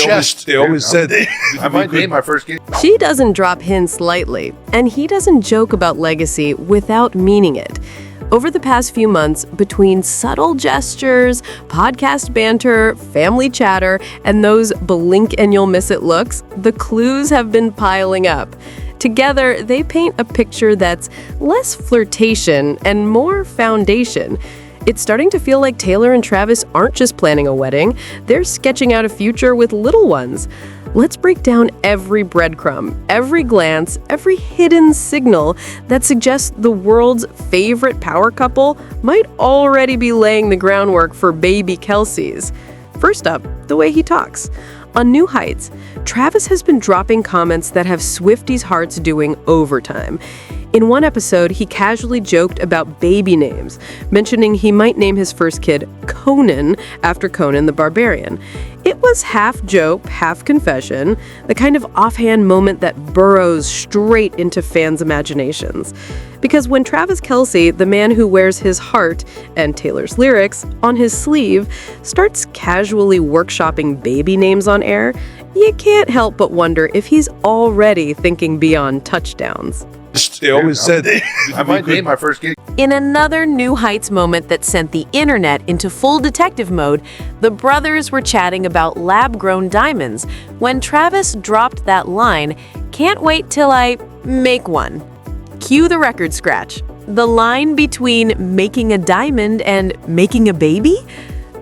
chest. They always said, I might name my first kid. She doesn't drop hints lightly, and he doesn't joke about legacy without meaning it. Over the past few months, between subtle gestures, podcast banter, family chatter, and those blink and you'll miss it looks, the clues have been piling up. Together, they paint a picture that's less flirtation and more foundation. It's starting to feel like Taylor and Travis aren't just planning a wedding, they're sketching out a future with little ones. Let's break down every breadcrumb, every glance, every hidden signal that suggests the world's favorite power couple might already be laying the groundwork for baby Kelce's. First up, the way he talks. On New Heights, Travis has been dropping comments that have Swifties' hearts doing overtime. In one episode, he casually joked about baby names, mentioning he might name his first kid Conan after Conan the Barbarian. It was half joke, half confession, the kind of offhand moment that burrows straight into fans' imaginations. Because when Travis Kelce, the man who wears his heart and Taylor's lyrics on his sleeve, starts casually workshopping baby names on air, you can't help but wonder if he's already thinking beyond touchdowns. They always said, I might name my first kid. In another New Heights moment that sent the internet into full detective mode, the brothers were chatting about lab-grown diamonds when Travis dropped that line, "Can't wait till I make one." Cue the record scratch. The line between making a diamond and making a baby?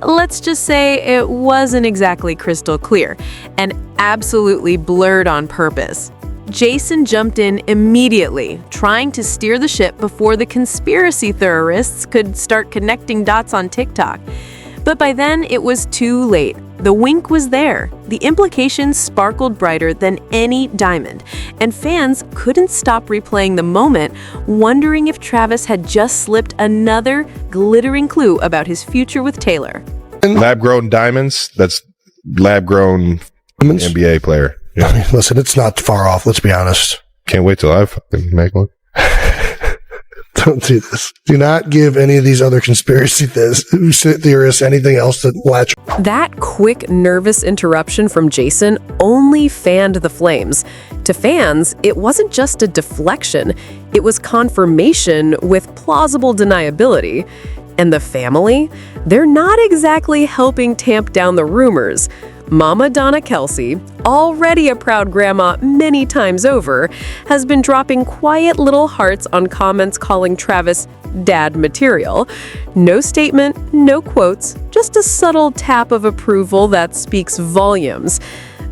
Let's just say it wasn't exactly crystal clear, and absolutely blurred on purpose. Jason jumped in immediately, trying to steer the ship before the conspiracy theorists could start connecting dots on TikTok. But by then, it was too late. The wink was there. The implications sparkled brighter than any diamond, and fans couldn't stop replaying the moment, wondering if Travis had just slipped another glittering clue about his future with Taylor. Lab-grown diamonds, that's lab-grown NBA player. Yeah. I mean, listen, it's not far off, let's be honest. Can't wait till I fucking make one. Don't do this. Do not give any of these other conspiracy theorists anything else to latch. That quick, nervous interruption from Jason only fanned the flames. To fans, it wasn't just a deflection, it was confirmation with plausible deniability. And the family? They're not exactly helping tamp down the rumors. Mama Donna Kelsey, already a proud grandma many times over, has been dropping quiet little hearts on comments calling Travis dad material. No statement, no quotes, just a subtle tap of approval that speaks volumes.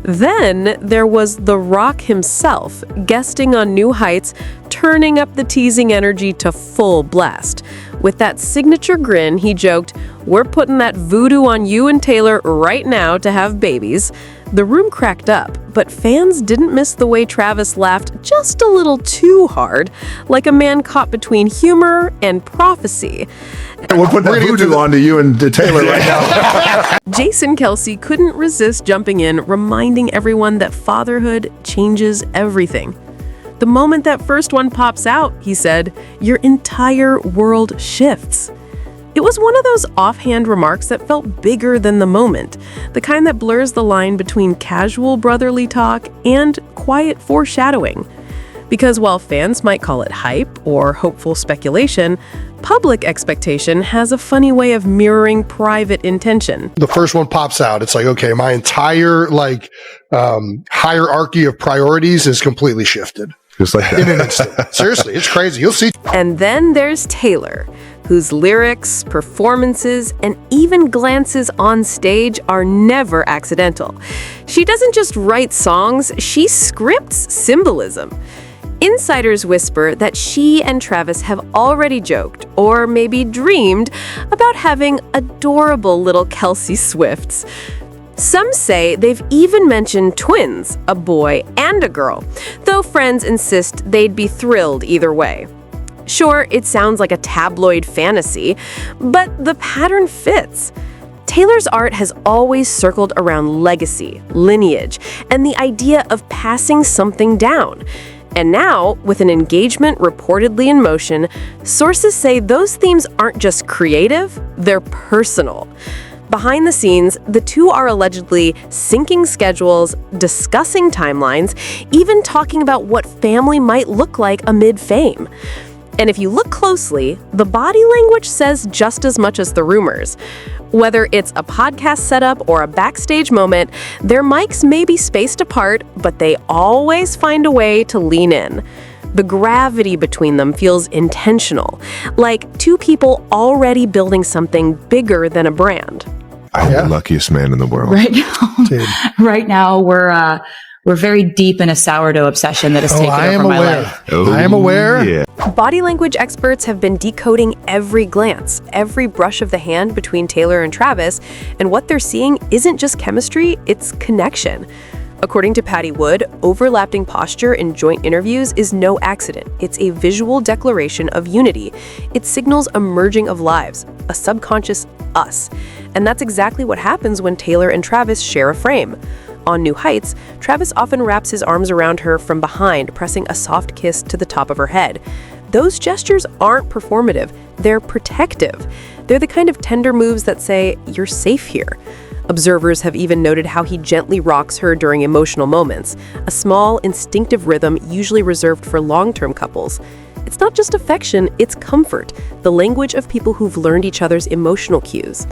Then there was The Rock himself, guesting on New Heights, turning up the teasing energy to full blast. With that signature grin, he joked, "We're putting that voodoo on you and Taylor right now to have babies." The room cracked up, but fans didn't miss the way Travis laughed just a little too hard, like a man caught between humor and prophecy. We'll put that voodoo onto you and Taylor right now. Jason Kelce couldn't resist jumping in, reminding everyone that fatherhood changes everything. The moment that first one pops out, he said, your entire world shifts. It was one of those offhand remarks that felt bigger than the moment, the kind that blurs the line between casual brotherly talk and quiet foreshadowing. Because while fans might call it hype or hopeful speculation, public expectation has a funny way of mirroring private intention. The first one pops out. It's like, okay, my entire hierarchy of priorities is completely shifted. Just like that. In an instant. Seriously, it's crazy. You'll see. And then there's Taylor, whose lyrics, performances, and even glances on stage are never accidental. She doesn't just write songs, she scripts symbolism. Insiders whisper that she and Travis have already joked, or maybe dreamed, about having adorable little Kelsey Swifts. Some say they've even mentioned twins, a boy and a girl, though friends insist they'd be thrilled either way. Sure, it sounds like a tabloid fantasy, but the pattern fits. Taylor's art has always circled around legacy, lineage, and the idea of passing something down. And now, with an engagement reportedly in motion, sources say those themes aren't just creative, they're personal. Behind the scenes, the two are allegedly syncing schedules, discussing timelines, even talking about what family might look like amid fame. And if you look closely, the body language says just as much as the rumors. Whether it's a podcast setup or a backstage moment, their mics may be spaced apart, but they always find a way to lean in. The gravity between them feels intentional, like two people already building something bigger than a brand. I'm the luckiest man in the world. Right now, we're very deep in a sourdough obsession that has taken over my life. I am aware. Yeah. Body language experts have been decoding every glance, every brush of the hand between Taylor and Travis, and what they're seeing isn't just chemistry, it's connection. According to Patty Wood, overlapping posture in joint interviews is no accident. It's a visual declaration of unity. It signals a merging of lives, a subconscious us. And that's exactly what happens when Taylor and Travis share a frame. On New Heights, Travis often wraps his arms around her from behind, pressing a soft kiss to the top of her head. Those gestures aren't performative, they're protective. They're the kind of tender moves that say, "You're safe here." Observers have even noted how he gently rocks her during emotional moments, a small, instinctive rhythm usually reserved for long-term couples. It's not just affection, it's comfort, the language of people who've learned each other's emotional cues.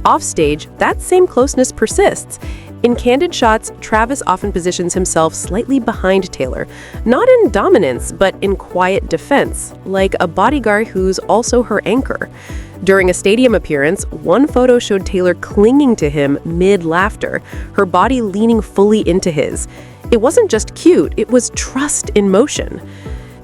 Offstage, that same closeness persists. In candid shots, Travis often positions himself slightly behind Taylor, not in dominance, but in quiet defense, like a bodyguard who's also her anchor. During a stadium appearance, one photo showed Taylor clinging to him mid-laughter, her body leaning fully into his. It wasn't just cute, it was trust in motion.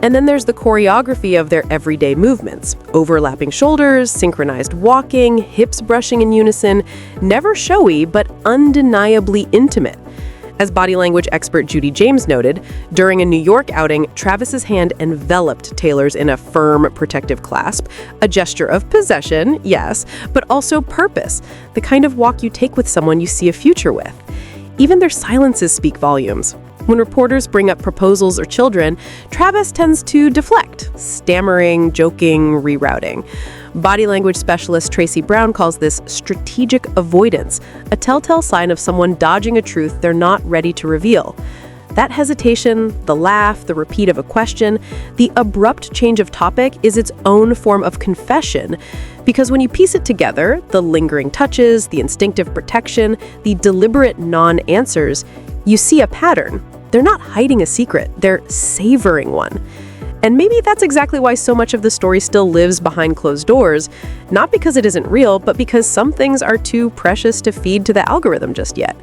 And then there's the choreography of their everyday movements. Overlapping shoulders, synchronized walking, hips brushing in unison, never showy, but undeniably intimate. As body language expert Judy James noted, during a New York outing, Travis's hand enveloped Taylor's in a firm, protective clasp, a gesture of possession, yes, but also purpose, the kind of walk you take with someone you see a future with. Even their silences speak volumes. When reporters bring up proposals or children, Travis tends to deflect, stammering, joking, rerouting. Body language specialist Tracy Brown calls this strategic avoidance, a telltale sign of someone dodging a truth they're not ready to reveal. That hesitation, the laugh, the repeat of a question, the abrupt change of topic is its own form of confession. Because when you piece it together, the lingering touches, the instinctive protection, the deliberate non-answers, you see a pattern. They're not hiding a secret, they're savoring one. And maybe that's exactly why so much of the story still lives behind closed doors, not because it isn't real, but because some things are too precious to feed to the algorithm just yet.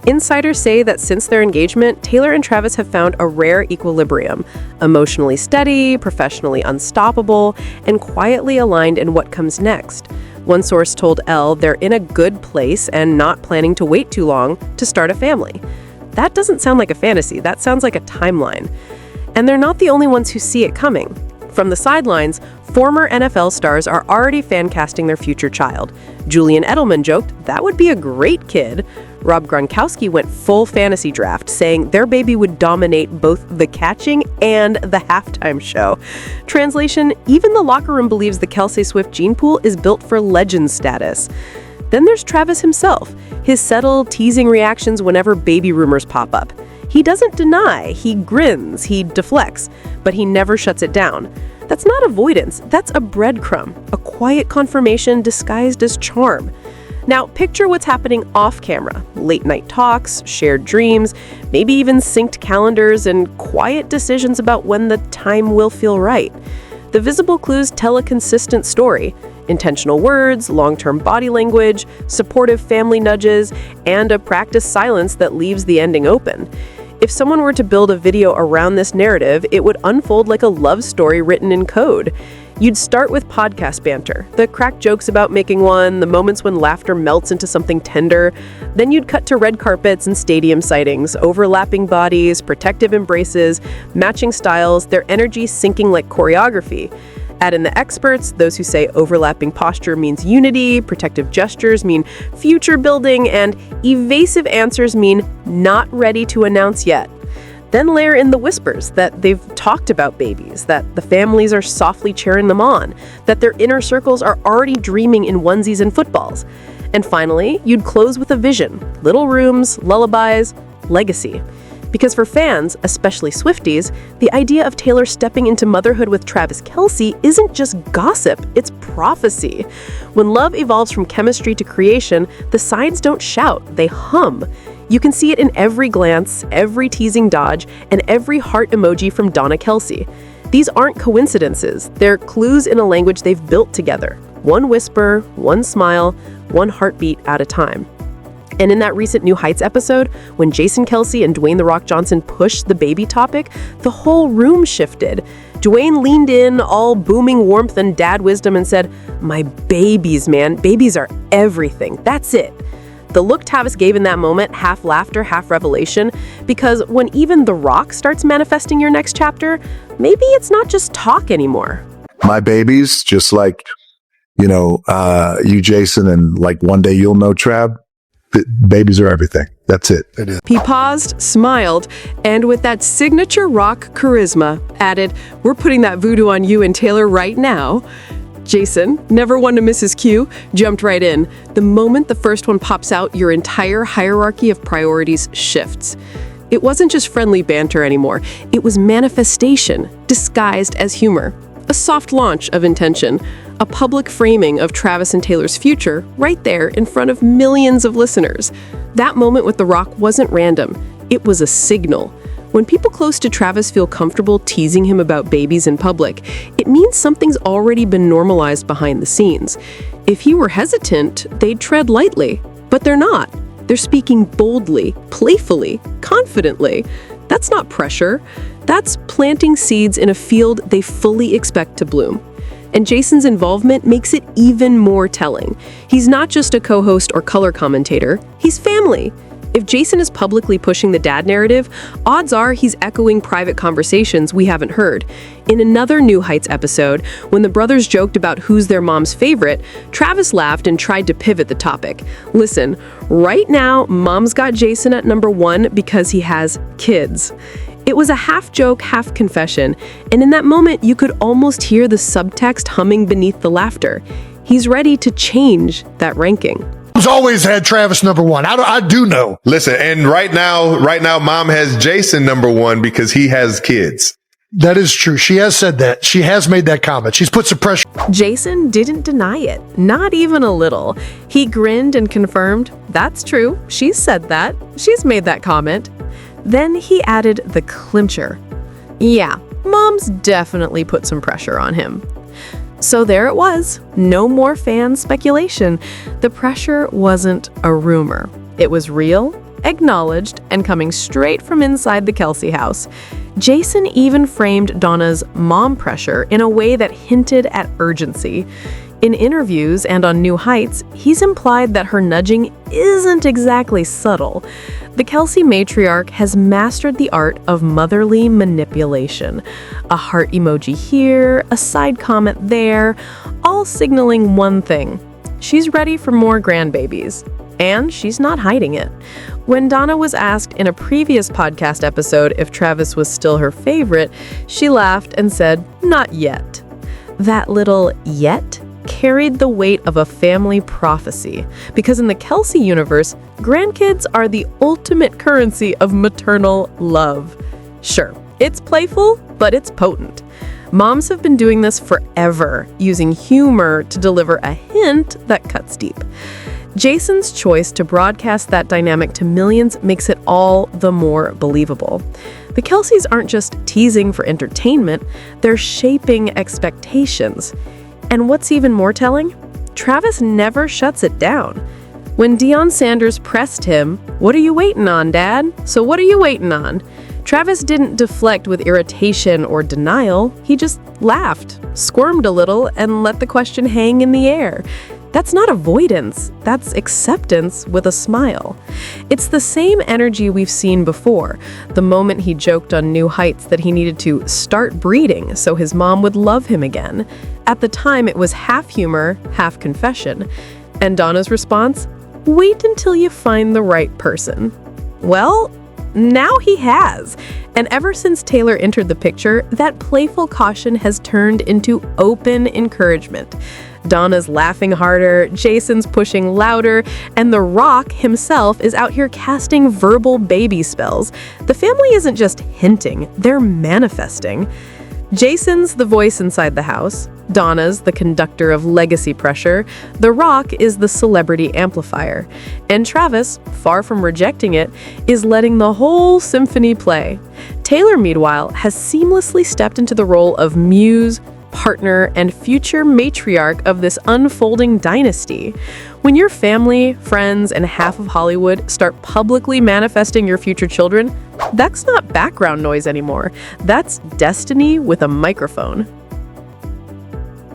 Insiders say that since their engagement, Taylor and Travis have found a rare equilibrium, emotionally steady, professionally unstoppable, and quietly aligned in what comes next. One source told Elle they're in a good place and not planning to wait too long to start a family. That doesn't sound like a fantasy, that sounds like a timeline. And they're not the only ones who see it coming. From the sidelines, former NFL stars are already fan casting their future child. Julian Edelman joked that would be a great kid. Rob Gronkowski went full fantasy draft, saying their baby would dominate both the catching and the halftime show. Translation, even the locker room believes the Kelsey Swift gene pool is built for legend status. Then there's Travis himself, his subtle, teasing reactions whenever baby rumors pop up. He doesn't deny, he grins, he deflects, but he never shuts it down. That's not avoidance, that's a breadcrumb, a quiet confirmation disguised as charm. Now, picture what's happening off camera. Late night talks, shared dreams, maybe even synced calendars and quiet decisions about when the time will feel right. The visible clues tell a consistent story. Intentional words, long-term body language, supportive family nudges, and a practiced silence that leaves the ending open. If someone were to build a video around this narrative, it would unfold like a love story written in code. You'd start with podcast banter, the cracked jokes about making one, the moments when laughter melts into something tender. Then you'd cut to red carpets and stadium sightings, overlapping bodies, protective embraces, matching styles, their energy syncing like choreography. Add in the experts, those who say overlapping posture means unity, protective gestures mean future building, and evasive answers mean not ready to announce yet. Then layer in the whispers that they've talked about babies, that the families are softly cheering them on, that their inner circles are already dreaming in onesies and footballs. And finally, you'd close with a vision: little rooms, lullabies, legacy. Because for fans, especially Swifties, the idea of Taylor stepping into motherhood with Travis Kelce isn't just gossip, it's prophecy. When love evolves from chemistry to creation, the signs don't shout, they hum. You can see it in every glance, every teasing dodge, and every heart emoji from Donna Kelsey. These aren't coincidences, they're clues in a language they've built together. One whisper, one smile, one heartbeat at a time. And in that recent New Heights episode, when Jason Kelce and Dwayne "The Rock" Johnson pushed the baby topic, the whole room shifted. Dwayne leaned in, all booming warmth and dad wisdom, and said, "My babies, man. Babies are everything. That's it." The look Travis gave in that moment, half laughter, half revelation, because when even The Rock starts manifesting your next chapter, maybe it's not just talk anymore. My babies, just like, you, Jason, and like one day you'll know Trav. Babies are everything. That's it. He paused, smiled, and with that signature Rock charisma, added, "We're putting that voodoo on you and Taylor right now." Jason, never one to miss his cue, jumped right in. The moment the first one pops out, your entire hierarchy of priorities shifts. It wasn't just friendly banter anymore. It was manifestation, disguised as humor. A soft launch of intention, a public framing of Travis and Taylor's future right there in front of millions of listeners. That moment with The Rock wasn't random. It was a signal. When people close to Travis feel comfortable teasing him about babies in public, it means something's already been normalized behind the scenes. If he were hesitant, they'd tread lightly. But they're not. They're speaking boldly, playfully, confidently. That's not pressure. That's planting seeds in a field they fully expect to bloom. And Jason's involvement makes it even more telling. He's not just a co-host or color commentator, he's family. If Jason is publicly pushing the dad narrative, odds are he's echoing private conversations we haven't heard. In another New Heights episode, when the brothers joked about who's their mom's favorite, Travis laughed and tried to pivot the topic. Listen, right now, mom's got Jason at number 1 because he has kids. It was a half joke, half confession, and in that moment, you could almost hear the subtext humming beneath the laughter. He's ready to change that ranking. He's always had Travis number 1. I do know. Listen, and right now, mom has Jason number 1 because he has kids. That is true. She has said that. She has made that comment. She's put some pressure. Jason didn't deny it, not even a little. He grinned and confirmed, "That's true. She's said that. She's made that comment." Then he added the clincher. "Yeah, mom's definitely put some pressure on him." So there it was. No more fan speculation. The pressure wasn't a rumor. It was real, acknowledged, and coming straight from inside the Kelsey house. Jason even framed Donna's mom pressure in a way that hinted at urgency. In interviews and on New Heights, he's implied that her nudging isn't exactly subtle. The Kelsey matriarch has mastered the art of motherly manipulation. A heart emoji here, a side comment there, all signaling one thing. She's ready for more grandbabies. And she's not hiding it. When Donna was asked in a previous podcast episode if Travis was still her favorite, she laughed and said, "Not yet." That little "yet" carried the weight of a family prophecy, because in the Kelsey universe, grandkids are the ultimate currency of maternal love. Sure, it's playful, but it's potent. Moms have been doing this forever, using humor to deliver a hint that cuts deep. Jason's choice to broadcast that dynamic to millions makes it all the more believable. The Kelceys aren't just teasing for entertainment, they're shaping expectations. And what's even more telling? Travis never shuts it down. When Deion Sanders pressed him, "What are you waiting on, Dad? So what are you waiting on?" Travis didn't deflect with irritation or denial. He just laughed, squirmed a little, and let the question hang in the air. That's not avoidance, that's acceptance with a smile. It's the same energy we've seen before, the moment he joked on New Heights that he needed to start breeding so his mom would love him again. At the time, it was half humor, half confession. And Donna's response? Wait until you find the right person. Well, now he has. And ever since Taylor entered the picture, that playful caution has turned into open encouragement. Donna's laughing harder, Jason's pushing louder, and The Rock himself is out here casting verbal baby spells. The family isn't just hinting, they're manifesting. Jason's the voice inside the house, Donna's the conductor of legacy pressure, The Rock is the celebrity amplifier, and Travis, far from rejecting it, is letting the whole symphony play. Taylor, meanwhile, has seamlessly stepped into the role of muse, partner, and future matriarch of this unfolding dynasty. When your family, friends, and half of Hollywood start publicly manifesting your future children, that's not background noise anymore. That's destiny with a microphone.